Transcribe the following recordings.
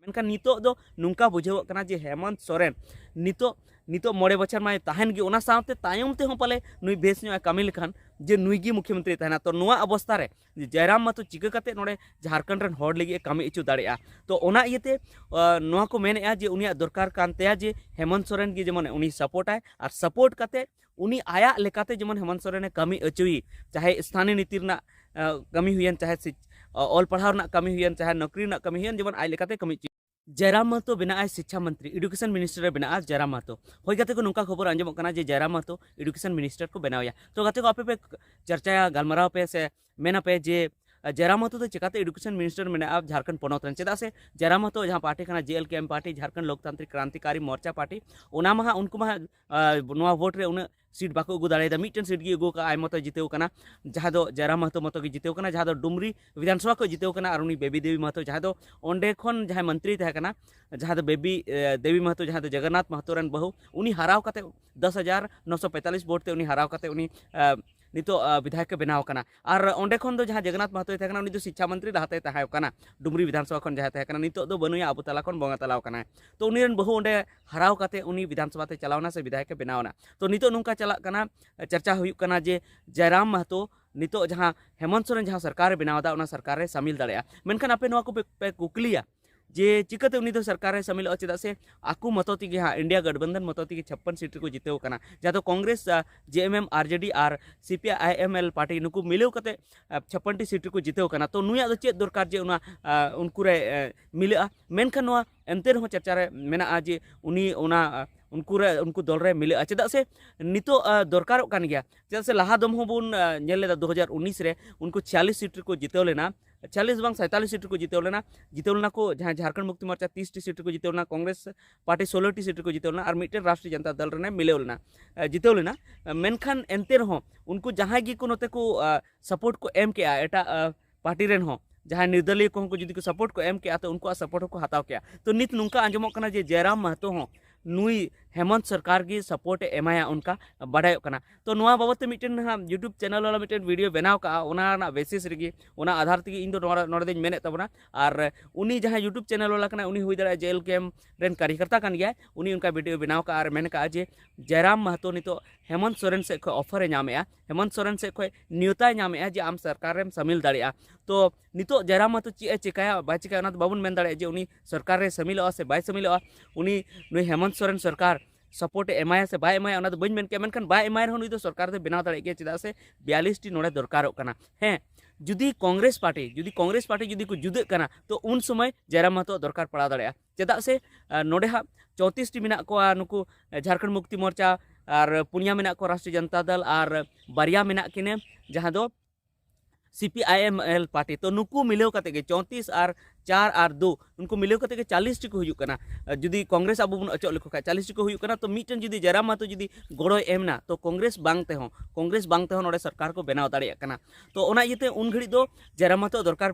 मेनखान नितो दो नुंका बुझाव कना जे हेमंत सोरेन नितो नितो 5 बछर माय तहन गे ओना सावते तायम ते हों पाले नुई बेस नो कामी लेखान जे नुई गी मुख्यमंत्री तहना तो नुआ अवस्था रे जयराम महतो चिका कते नोडे झारखंड रन होड़ लगी कामी इचु दाड़ेया तो ओना इयते नुआ को मेनेआ जे उनिया दरकार कान तेया जे हेमंत सोरेन गी जेमन उनी सपोर्ट आय और सपोर्ट कते उनी आया लेकाते जेमन हेमंत सोरेन कामी अचुई चाहे स्थानीय नीति रना कमी हुईन चाहे ऑल पढ़ाव रना कमी हुईन चाहे नौकरी रना कमी हुईन जेमन आय लेकाते कमी जयराम महतो बना शिक्षा मंत्री एडुकेशन मिनिस्टर बना जयराम महतो हो गते को नुका खबर आंजम करना जे जयराम महतो एडुकेशन मिनिस्टर को बनाया तो गते को आपे पे चर्चा गलमाराव पे से मेना पे जे जयराम महतो तो चिकाते एडुकेशन मिनिस्टर में झारखंड पनौत रन चेदा से जयराम महतो जहाँ पार्टी खाना JLKM पार्टी झारखंड लोकतांत्रिक क्रांतिकारी मोर्चा पार्टी ओना मा उनको मा नोआ वोट रे उन सीट बाको अगू दाड़ेदा मिटन सीट गी अगू का आय मतो जितेव कना जहाँ दो जयराम महतो मतो गी जितेव कना जहाँ दो डुमरी विधानसभा को जितेव कना और उनी बेबी देवी महतो जहाँ दो ओंडे खन जहाँ मंत्री तहे कना जहाँ दो बेबी देवी महतो जहाँ दो जगन्नाथ महतो रन बहु उनी हराव कते 10,945 वोट ते उनी हराव कते उनी नितो विधायक बनाव कना और ओंडे खन दो जहाँ जगन्नाथ महतो तहे कना उनी दो शिक्षा मंत्री लहाते तहे कना डुमरी विधानसभा खन जहाँ तहे कना नितो दो बनुया अबु तला खन बंगा तलाव कना तो उनी रन बहु ओंडे हराव कते उनी विधानसभा ते चलावना से विधायक बनावना तो नितो नुंका चला कना चर्चा हुयुक कना जे जयराम महतो नितो जहाँ हेमंत सोरेन जहाँ सरकार बनावदा उना सरकार रे शामिल दाड़ेया मेनखान आपे नोआ को पे कुकलिया जे चिकाते उनी तो सरकार रे शामिल चेदा से आकू मतोती हाँ इंडिया गठबंधन मतोती 56 सीट को जितेव कना जहाँ तो कांग्रेस JMM RJD और CPI-ML पार्टी नुकु मिलेव कते 56 सीट को जितेव कना तो नुया चेक दरकार जे उना उनको रे मिलेआ मेनखान नोआ एनते रहो चर्चा रे मेना जे उनी उना उनको दल रे मिले चेदा से नितो दरकार कान गया चेदा से लहा दम होबुन नेल लेदा 2019 रे उनको 46 सीट को जितेव लेना 40 बांग 47 सीट को जितेव लेना को जहाँ झारखंड मुक्ति मोर्चा 30 टी सीट को जितेव लेना कांग्रेस पार्टी 16 टी सीट को जितेव लेना और मिट्टन राष्ट्रीय जनता दल रे मिलेव लेना जितेव लेना मेनखान एनते रहो उनको जहाँ गी को नोते को सपोर्ट को एम के एटा पार्टी रेन हो जहाँ निर्दलीय को जुदी को सपोर्ट को एम के तो उनको सपोर्ट को हताव के तो नित नुका आंजमोग कना जे जयराम महतो हो नुई हेमंत सरकार की सपोर्ट एमाया उनका बाडायो कना तो नुआ बाबत मिटन यूट्यूब चैनल वाला मिटन वीडियो बनाव का ओना बेसिस रेगी ओना आधार तेगी इन दो नोडे मेने तबना और उनी जहाँ यूट्यूब चैनल वाला कना उनी हुई दाड़ा JLKM रेन कार्यकर्ता कान गया उनी उनका वीडियो बनाव का और मेन का जे जयराम महतो नितो हेमंत सोरेन से ऑफर नामेया हेमंत सोरेन से न्योता नामेया जे आम सरकार रेम शामिल दाड़ेया तो नितो जयराम महतो चे चिकाया बाय चिकाया ओना बाबन मेन दाड़े जे उनी सरकार रे शामिलोआ से बाय शामिलोआ उनी नुई हेमंत सोरेन सरकार सपोर्ट एमाया से बाय एमाया ओना दो बइन मेन के मेनखान बाय एमाय रहो नुई तो सरकार दे बनाव दाड़े के चेदा से 42 टी नोडे दरकारोग कना हैं जुदी कांग्रेस पार्टी जुदी को जुदे कना तो उन समय जयराम महतो दरकार पड़ा दाड़ेया चेदा से नोडे हा 34 टी मेना को नुकु झारखंड मुक्ति मोर्चा और पुनिया मेना को राष्ट्रीय जनता दल और बारिया मेना किने जहाँ दो CPI-ML पार्टी तो नुकु मिलेव कते के 34 और 4 और 2 उनको मिलेव कते के 40 टी को हुयुक कना जुदी कांग्रेस अब बन अचो लेको 40 टी को हुयुक कना तो मिटन जुदी जयराम महतो जुदी गड़ो एमना तो कांग्रेस बांगते हो नोडे सरकार को बनाव दाड़ेया कना तो ओना इयते उन घड़ी दो जयराम महतो दरकार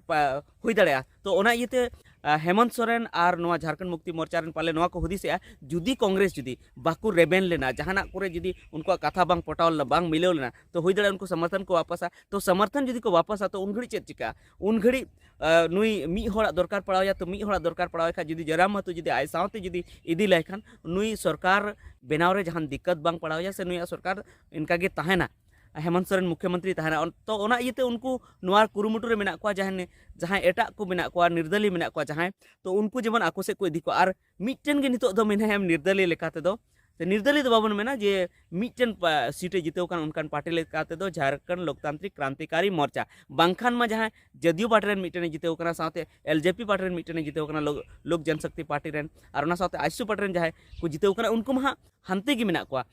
हुई दाड़ेया तो ओना इयते हेमंत सोरेन और नोआ झारखंड मुक्ति मोर्चा रेन पाले नोआ को हुदिसेया जुदी कांग्रेस जुदी बाकू रेबेन लेना जहाना करे जुदी उनको कथा बांग पटावल बांग मिलेव लेना तो हुई दाड़े उनको समर्थन को वापसा तो समर्थन जुदी को वापसा तो उन घड़ी चेक चिका उन घड़ी नुई मी होड़ा दरकार पड़ाया तो मी होड़ा दरकार पड़ावे खा जुदी जयराम महतो जुदी आय सावते जुदी इदी लेखान नुई सरकार बनाव रे जहां दिक्कत बांग पड़ाया से नुई सरकार इनका गे तहना हेमंत सोरेन मुख्यमंत्री तहना तो ओना इयते उनको नोआ कुरुमुटु रे मेना को जहां एटा को मेना को निर्दलीय मेना को जहां तो उनको जेमन आको से को इदी को और मिटन गे नितो दो मेना हम निर्दलीय लेकाते दो निर्दलीय बाबन मेना जे मिटन सीटे जितेव कान उनकान पार्टी लेकाते दो झारखंड लोकतांत्रिक क्रांतिकारी मोर्चा बांखान में जहां जदयू पार्टी रेन मिटन जितेव काना साथे LJP पार्टी रेन मिटन जितेव काना लोक जनशक्ति पार्टी रेन और ओना साथे आइसु पार्टी रेन जहां को जितेव काना उनको मा हानते गी मेना को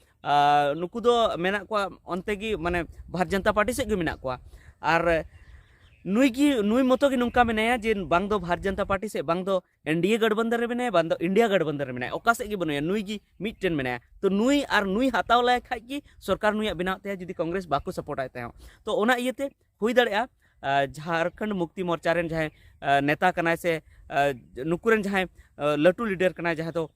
नुकु दो मेना को अंते गी माने भारतीय जनता पार्टी से गी मेना को और नुई मतो की नुका मेनाया जे बांग दो भारतीय जनता पार्टी से बांग दो NDA गठबंधन रे मेनाया बांग दो इंडिया गठबंधन रे मेनाया ओका से की बनुया नुई की मिटन मेनाया तो नुई हताव लाय खाय की सरकार नुई बनाते जुदी कांग्रेस बाको सपोर्ट आते हो तो ओना इयते हुई दाड़ेया झारखंड मुक्ति मोर्चा रेन जहां नेता कनाय से नुकुरेन जहां लटू लीडर कनाय जहां तो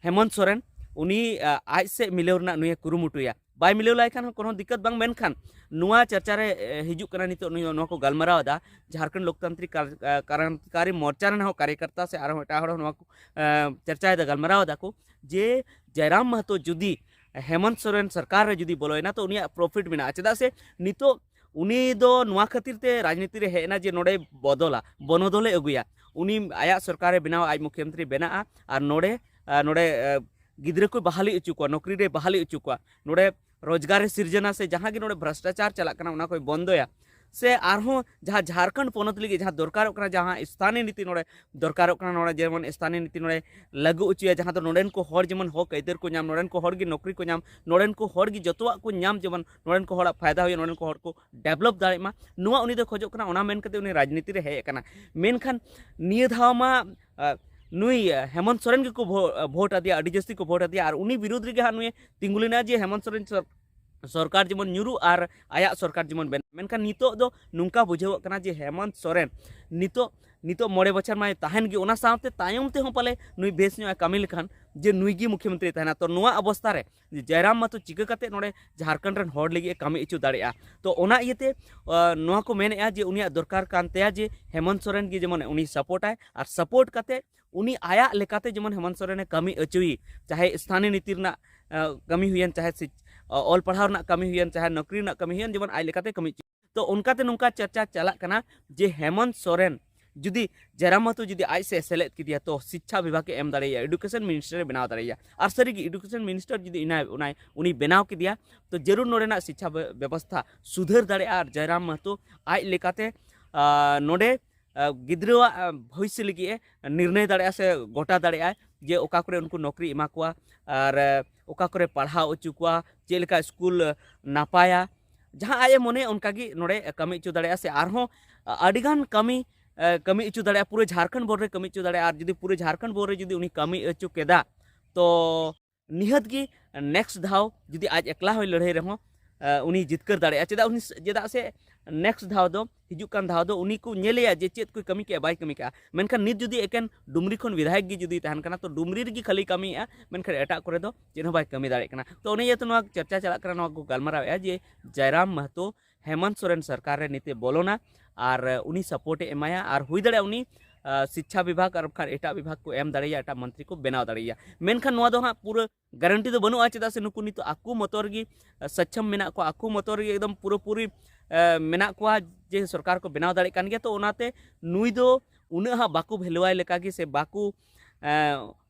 हेमंत सोरेन उनी आज से मिलेव रना नुई कुरुमुटुया बाय मिलाव लाय खान कोनो दिक्कत बांग मेनखान नुआ चर्चा रे हिजुक कना नितो नुआ को गलमराव दा झारखंड लोकतांत्रिक क्रांतिकारी मोर्चा रे कार्यकर्ता से आरो एटा हड़ नुआ को चर्चा दा गलमराव दा को जे जयराम महतो जुदी हेमंत सोरेन सरकार रे जुदी बोलोयना तो उनिया प्रॉफिट मेना चेदा से नितो उनी दो नुआ खातिर ते राजनीति रे हेना जे नोडे बदला बनोदले अगुया उनी आया सरकार बनाव आज मुख्यमंत्री बना और नोडे नोडे गिद्रे को बहाली अचु को नौकरी रे बहाली अचु को नोडे रोजगार सिर्जना से जहाँ की नोडे भ्रष्टाचार चलाकना उना कोई बंदोया से आरहों जहाँ झारखंड पोनत लगी जहाँ दरकार कना जहाँ स्थानीय नीति नोडे दरकार कना नोडे जेमन स्थानीय नीति नोडे लागू अचुया जहाँ तो नोडेन को हर जेमन हक अइदार को नाम नोडेन को हर की नौकरी को नाम नोडेन को हर की जतवा को नाम जेमन नोडेन को हर फायदा हुई नोडेन को हर को डेवलप दाड़ेमा नुआ उनी दो खोजो कना ओना मेन कते उनी राजनीति रे हेय कना मेनखान निय धावमा नुई हेमंत सोरेन को भोट आदिया अड़ी जस्ती को भोट आदिया और उनी विरोध रे हाँ नुए तिंगुलिना जे हेमंत सोरेन सरकार जेमन न्यूरु और आया सरकार जेमन बेन मेनखान नितो दो नुंका बुझाव कना जे हेमंत सोरेन नितो मोड़े बछर माय ताहन गे ओना सावते तायम ते हो पाले नुई बेस न्यो कामी लेखान जे नुई गी मुख्यमंत्री तहना तो नुआ अवस्था रे जे जयराम मातो चिका कते नोडे झारखंड रन हॉड लगी कामी इचु दाड़ेया तो ओना इयते नुआ को मेनेया जे उनिया दरकार कानतेया जे हेमंत सोरेन गी जेमन उनी सपोर्ट आय और सपोर्ट कते उनी आया लेकाते जेमन हेमंत सोरेन कामी अचुई चाहे स्थानीय नीति रना कामी हुयन चाहे ऑल पढ़ाव रना कामी हुयन चाहे नौकरी रना कामी हुयन जेमन आय लेकाते कामी तो उनकाते नुंका चर्चा चला कना जे हेमंत सोरेन जुदी जयराम महतो जुदी आज से सेलेद किदिया तो शिक्षा विभाग के एम दाड़ेया एडुकेशन मिनिस्टर बनाव दाड़ेया और सारी एडुकेशन मिनिस्टर जुदी उनी बनाव किदिया तो जरूर नोडेना शिक्षा व्यवस्था सुधर दाड़ेया और जयराम महतो आज लेकाते नोडे गिद्रवा भविष्य लगी निर्णय दाड़ेया से गोटा दाड़ेया जे ओका करे उनको नौकरी एमा कोआ और ओका करे पढ़ाव अचु कोआ चेलका स्कूल नापाया जहाँ आए मने उनकागी नोडे कमी अचु दाड़ेया से आरहों अडिगान कमी कमी अचु दाड़ेया पूरे झारखंड बोर्ड रे कमी अचु दाड़ेया और जुदी पूरे झारखंड बोर्ड रे जुदी उनी कमी अचु केदा तो निहत गी नेक्स्ट धाव जुदी आज एकला होय लड़ाई रहो उनी जितकर दाड़ेया चेदा से नेक्स्ट धाव दो हिजुक कान धाव दो उनी को नेलेया जे चेत कोई कमी के बाय कमी का मेनखान नित जुदी एकेन डुमरी खन विधायक गी जुदी तहन कना तो डुमरी रे गी खाली कमी आ मेनखान एटा करे दो जेनो बाय कमी दाड़े कना तो उनी ये तो नवा चर्चा चला करा नवा को गलमराव जे जयराम महतो हेमंत सोरेन सरकार रे नीते बोलोना और उनी सपोर्ट एमाया और हुई दाड़े उनी शिक्षा विभाग और खान एटा विभाग को एम दाड़ेया एटा मंत्री को बनाव दाड़ेया मेनखान नवा दो हाँ पूरा गारंटी तो बनुआ चेदा से नुकु नितो आकु मतोर गी सक्षम मेना को आकु मतोर गी एकदम पूरी मेना को जे सरकार को बनाव दाड़े कान गया तो ओनाते नुई दो उना हाँ बाकु भेलवाय लेका गी से बाकु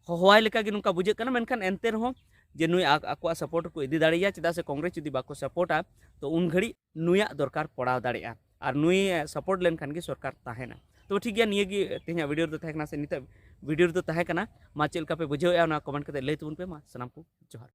होवाय लेका गी नुका बुझे कना मेनखान एनते रहो जे नुई आकु सपोर्ट को इदी दाड़ेया चेदा से कांग्रेस जुदी बाको सपोर्टा तो उन घड़ी नुया दरकार पड़ाव दाड़ेया और नुई सपोर्ट लेन खान गी सरकार ताहेना तो ठीक है निये तेहना वीडियो तो तहकना से नित वीडियो तो तहकना मा चेलका पे बुझेया कमेंट करते लई तबन पे मा सनाम को जोहार।